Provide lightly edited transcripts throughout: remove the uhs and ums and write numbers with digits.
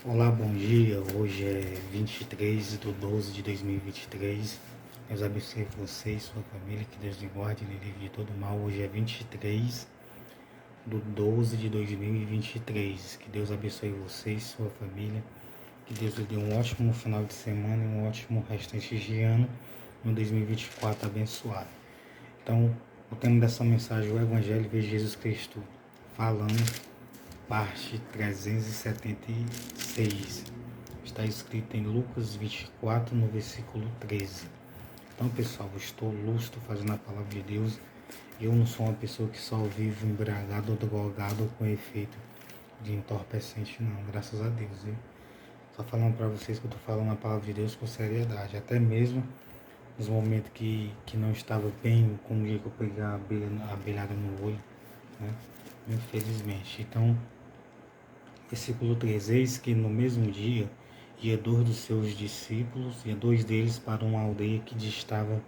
Olá, bom dia. Hoje é 23 de 12 de 2023. Deus abençoe você e sua família, que Deus lhe guarde e lhe livre de todo mal. Hoje é 23 de 12 de 2023. Que Deus abençoe você e sua família. Que Deus lhe dê um ótimo final de semana e um ótimo restante de ano no 2024 abençoado. Então, o tema dessa mensagem é o Evangelho de Jesus Cristo falando, parte 376. Está escrito em Lucas 24, no versículo 13. Então, pessoal, eu estou lustro fazendo a palavra de Deus. Eu não sou uma pessoa que só vive embriagado ou drogado ou com efeito de entorpecente, não. Graças a Deus, viu? Só falando para vocês que eu estou falando a palavra de Deus com seriedade. Até mesmo nos momentos que não estava bem, como o dia que eu peguei a abelhada no olho, né? Infelizmente. Então, versículo 13, eis que no mesmo dia ia dois dos seus discípulos, e dois deles para uma aldeia que distava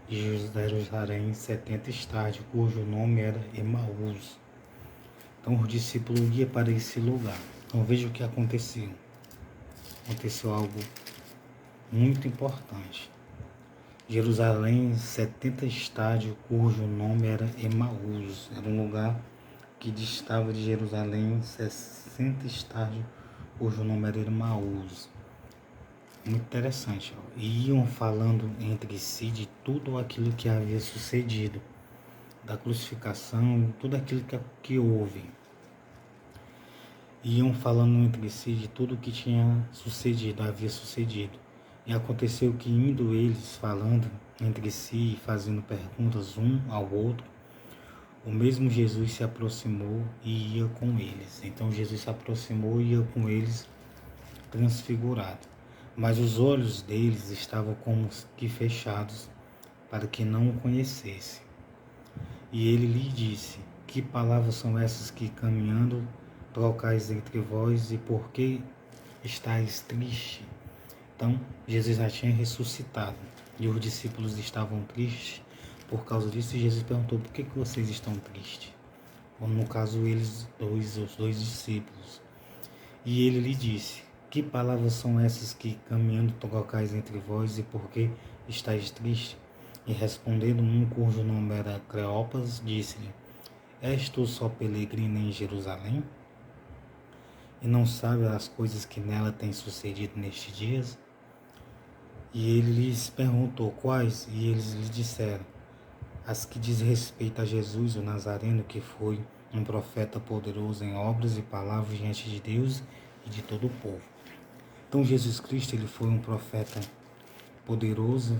de Jerusalém 70 estádios, cujo nome era Emaús. Então os discípulos iam para esse lugar. Então veja o que aconteceu. Aconteceu algo muito importante. Jerusalém, 70 estádios, cujo nome era Emaús. Era um lugar que distava de Jerusalém 60 estádios, cujo nome era Emaús. Muito interessante. Ó. E iam falando entre si de tudo aquilo que havia sucedido, da crucificação, tudo aquilo que houve. Iam falando entre si de tudo que tinha sucedido, havia sucedido. E aconteceu que, indo eles falando entre si e fazendo perguntas um ao outro, o mesmo Jesus se aproximou e ia com eles. Então Jesus se aproximou e ia com eles transfigurado. Mas os olhos deles estavam como que fechados, para que não o conhecesse. E ele lhe disse: que palavras são essas que, caminhando, trocais entre vós, e por que estáis triste? Então, Jesus já tinha ressuscitado, e os discípulos estavam tristes por causa disso, e Jesus perguntou: por que vocês estão tristes? Ou, no caso, os dois discípulos. E ele lhe disse: que palavras são essas que, caminhando, trocais entre vós, e por que estáis triste? E respondendo um cujo nome era Cleopas, disse-lhe: és tu só peregrina em Jerusalém? E não sabe as coisas que nela têm sucedido nestes dias? E ele lhes perguntou quais, e eles lhe disseram: as que diz respeito a Jesus, o Nazareno, que foi um profeta poderoso em obras e palavras diante de Deus e de todo o povo. Então Jesus Cristo, ele foi um profeta poderoso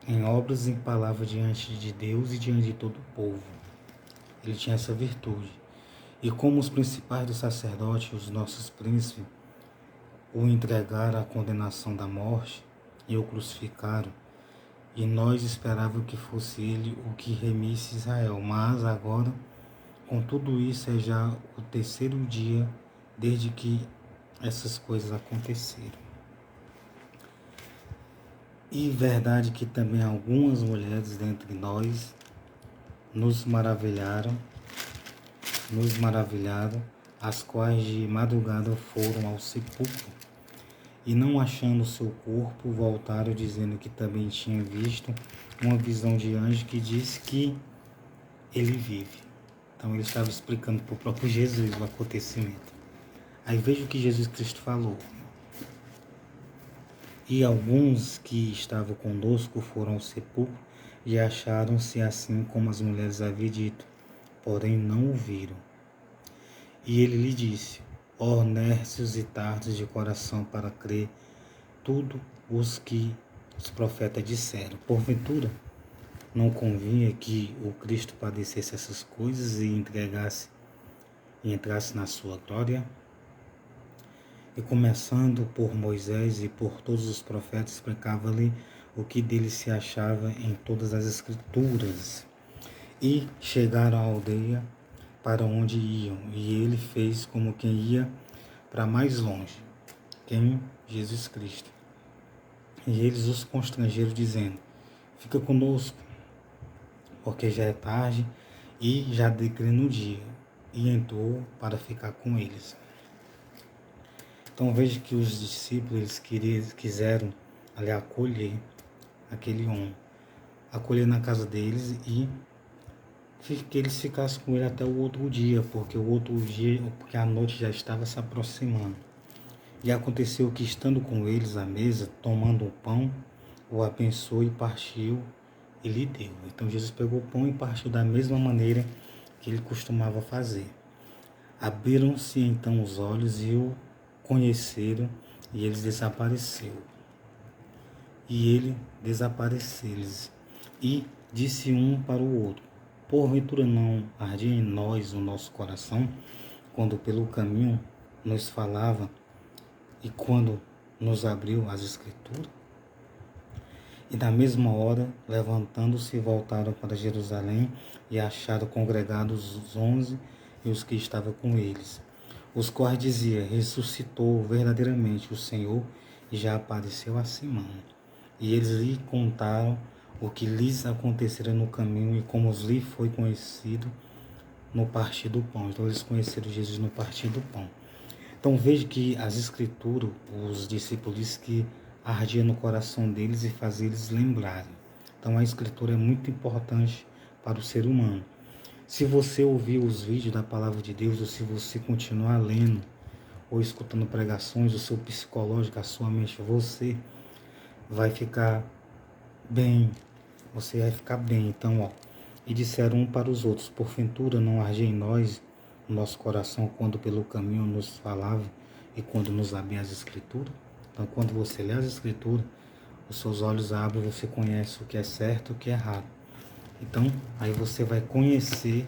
em obras e palavras diante de Deus e diante de todo o povo. Ele tinha essa virtude. E como os principais dos sacerdotes, os nossos príncipes, o entregaram à condenação da morte e o crucificaram, e nós esperávamos que fosse ele o que remisse Israel. Mas agora, com tudo isso, é já o terceiro dia desde que essas coisas aconteceram. E verdade que também algumas mulheres dentre nós nos maravilharam, as quais de madrugada foram ao sepulcro e, não achando seu corpo, voltaram dizendo que também tinha visto uma visão de anjo que disse que ele vive. Então ele estava explicando para o próprio Jesus o acontecimento. Aí veja o que Jesus Cristo falou. E alguns que estavam conosco foram ao sepulcro e acharam-se assim como as mulheres haviam dito, porém não o viram. E ele lhe disse: ó nércios e tardos de coração para crer tudo os que os profetas disseram. Porventura, não convinha que o Cristo padecesse essas coisas e entrasse na sua glória? E começando por Moisés e por todos os profetas, explicava-lhe o que dele se achava em todas as Escrituras. E chegaram à aldeia para onde iam, e ele fez como quem ia para mais longe, quem? Jesus Cristo. E eles os constrangeram, dizendo: fica conosco, porque já é tarde e já declina o dia. E entrou para ficar com eles. Então veja que os discípulos eles quiseram ali acolher aquele homem, acolher na casa deles e que eles ficassem com ele até o outro dia, porque a noite já estava se aproximando. E aconteceu que, estando com eles à mesa, tomando o pão, o abençoou e partiu e lhe deu. Então Jesus pegou o pão e partiu da mesma maneira que ele costumava fazer. Abriram-se então os olhos e o conheceram, e eles desapareceu. E ele desapareceu-lhes. E disse um para o outro: porventura não ardia em nós o nosso coração, quando pelo caminho nos falava e quando nos abriu as Escrituras? E na mesma hora, levantando-se, voltaram para Jerusalém e acharam congregados os 11 e os que estavam com eles, os quais dizia: ressuscitou verdadeiramente o Senhor e já apareceu a Simão. E eles lhe contaram o que lhes acontecera no caminho e como lhe foi conhecido no partir do pão. Então eles conheceram Jesus no partir do pão. Então veja que as Escrituras, os discípulos dizem que ardia no coração deles e fazia eles lembrarem. Então a Escritura é muito importante para o ser humano. Se você ouvir os vídeos da Palavra de Deus, ou se você continuar lendo ou escutando pregações, o seu psicológico, a sua mente, você vai ficar bem. Você vai ficar bem. Então, e disseram um para os outros: porventura não ardia em nós o nosso coração quando pelo caminho nos falava e quando nos abria as Escrituras? Então, quando você lê as Escrituras, os seus olhos abrem, você conhece o que é certo e o que é errado. Então, aí você vai conhecer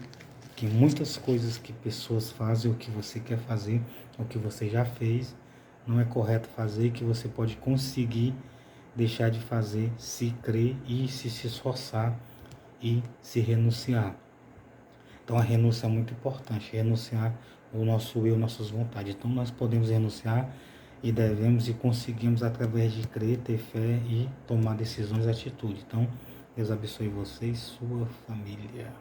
que muitas coisas que pessoas fazem, o que você quer fazer, o que você já fez, não é correto fazer, e que você pode conseguir deixar de fazer se crer e se esforçar e se renunciar. Então a renúncia é muito importante, renunciar o nosso eu, nossas vontades. Então nós podemos renunciar e devemos e conseguimos através de crer, ter fé e tomar decisões e atitudes. Então Deus abençoe você e sua família.